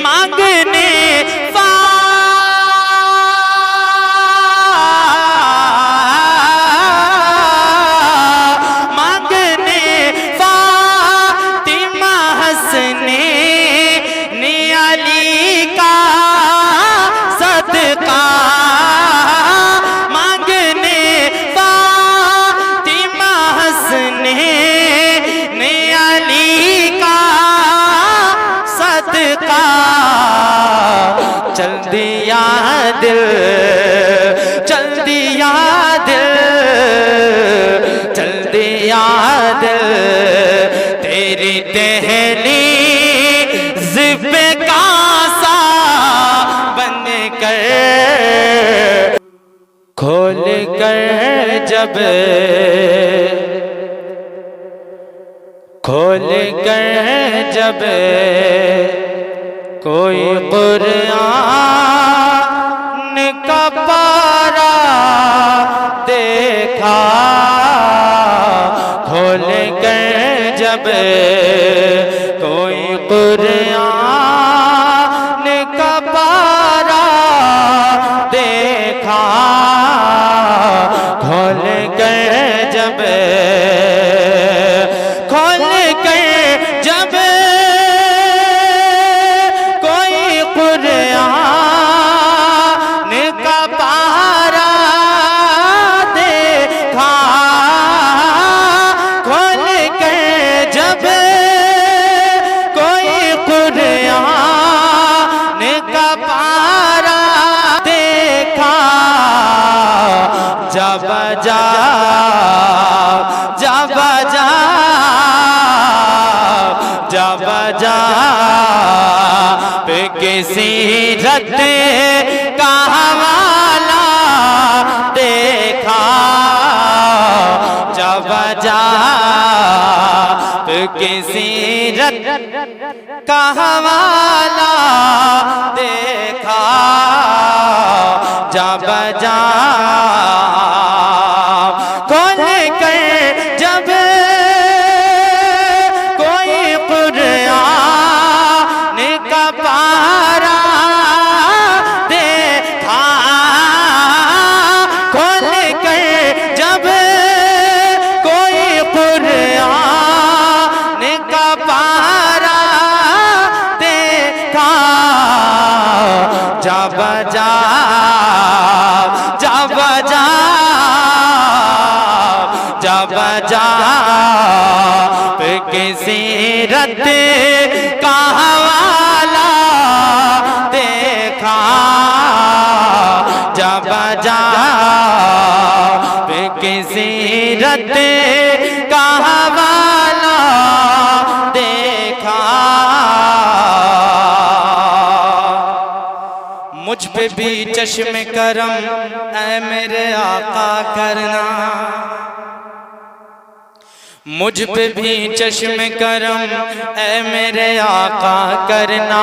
مانگنے چل دیا دل، چل دیا دل، چل دیا دل تیری دہلیز پہ کاسا بن کر، کھول کر جب، کھول کر جب کوئی قرآن کا پارا دیکھا، کھول کر جب کوئی قرآن کا پارا دیکھا، کھول کر جب، کھول کر جب قرآن کا پارا دیکھا، کھول کر جب کوئی قرآن کا پارا دیکھا، جب جا جب جا جب جا پہ کسی رت کا حوالہ دیکھا، جب جا پہ کسی رت کا حوالہ دیکھا، جب جا کھول کر جب کوئی قرآن کا پارا دیکھا، کھول کر جب کوئی قرآن کا پارا دیکھا، جب جا جب جا جب جا پہ کسی رت کا حوالہ دیکھا، جب جا پہ کسی رت کا حوالہ دیکھا، مجھ پہ بھی چشم کرم اے میرے آقا کرنا، مجھ پہ بھی چشم کرم اے میرے آقا کرنا،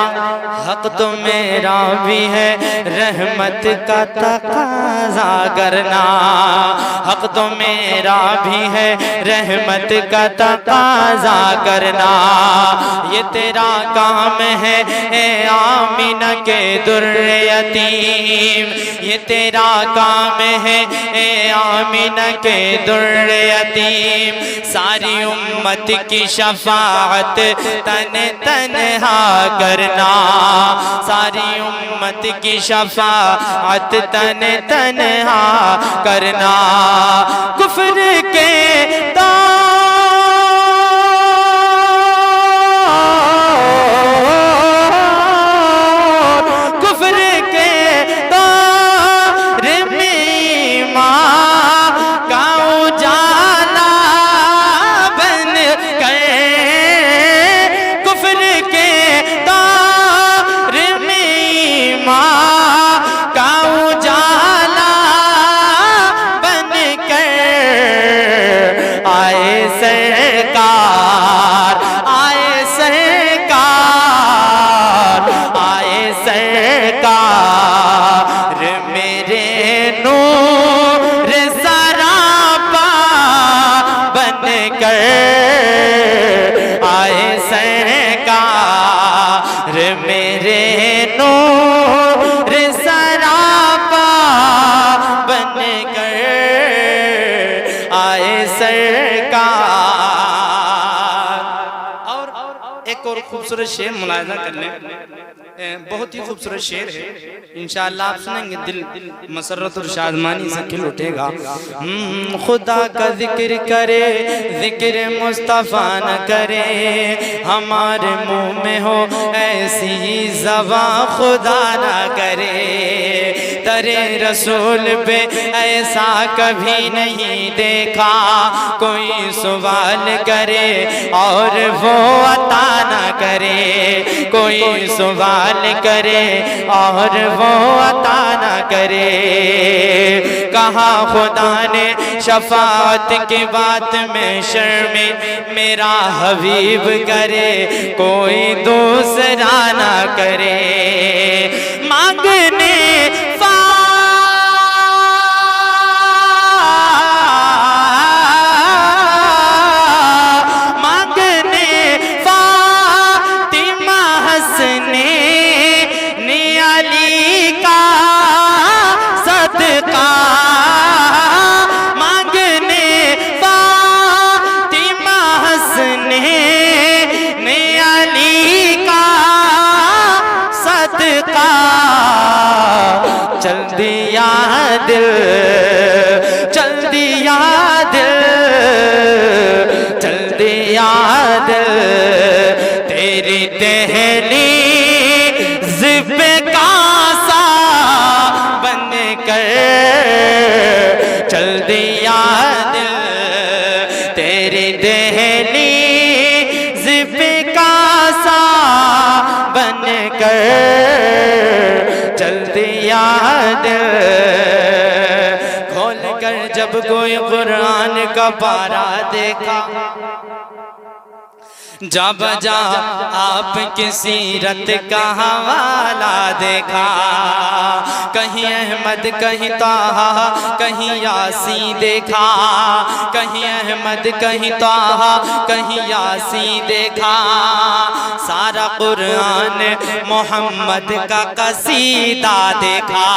حق تو میرا بھی ہے رحمت کا تقاضا کرنا، حق تو میرا بھی ہے رحمت کا تقاضا کرنا، یہ تیرا کام ہے اے آمینہ کے در یتیم، یہ تیرا کام ہے اے آمینہ کے در یتیم، ساری امت کی شفاعت تنہا کرنا، ساری امت کی شفاعت تنہا کرنا، کفر کے آئے نور سراپا بن کر آئے سرکار۔ اور ایک اور خوبصورت شعر ملاحظہ کر لیں، بہت ہی خوبصورت شعر ہے، انشاءاللہ آپ سنیں گے دل مسرت اور شادمانی سے کھل اٹھے گا۔ خدا کا ذکر کرے ذکر مصطفیٰ نہ کرے، ہمارے منہ میں ہو ایسی زبان خدا نہ کرے۔ ترے رسول پہ ایسا کبھی نہیں دیکھا، کوئی سوال کرے اور وہ عطا نہ کرے، کوئی سوال کرے اور وہ عطا نہ کرے۔ کہا خدا نے شفاعت کی بات میں شرمِ میرا حبیب کرے، کوئی دوسرا نہ کرے۔ مانگنے چل دیا دل، چل دیا دل، چل دیا دل تیری دہلیز پہ کاسا بن کر، چل دیا دل تیری دہلیز پہ کاسا بن کر، چل دیا دل۔ کھول کر جب کوئی قرآن کا پارا دیکھا، جا بجا آپ کی سیرت کا حوالہ دیکھا، کہیں احمد کہیں طٰہٰ کہیں یاسین دیکھا، کہیں احمد کہیں طٰہٰ کہیں یاسین دیکھا، سارا قرآن محمد کا قصیدہ دیکھا،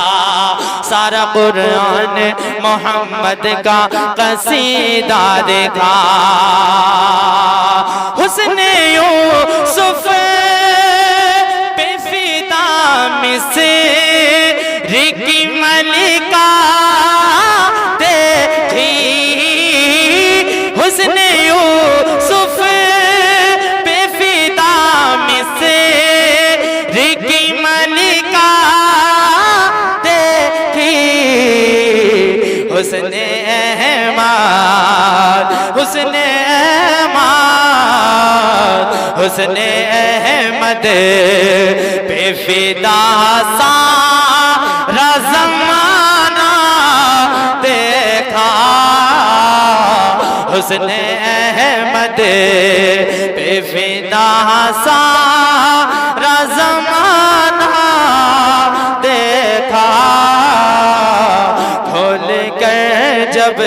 سارا قرآن محمد کا قصیدہ دیکھا۔ حسن یوسف پہ فدا مصر کی ملکہ دیکھی، حسن یوسف پہ فدا مصر کی ملکہ دیکھی، حسن احمد، حسن حسن احمد پہ فدا سارا زمانہ دیکھا، حسن احمد پہ فدا سارا زمانہ دیکھا۔ کھول کر جب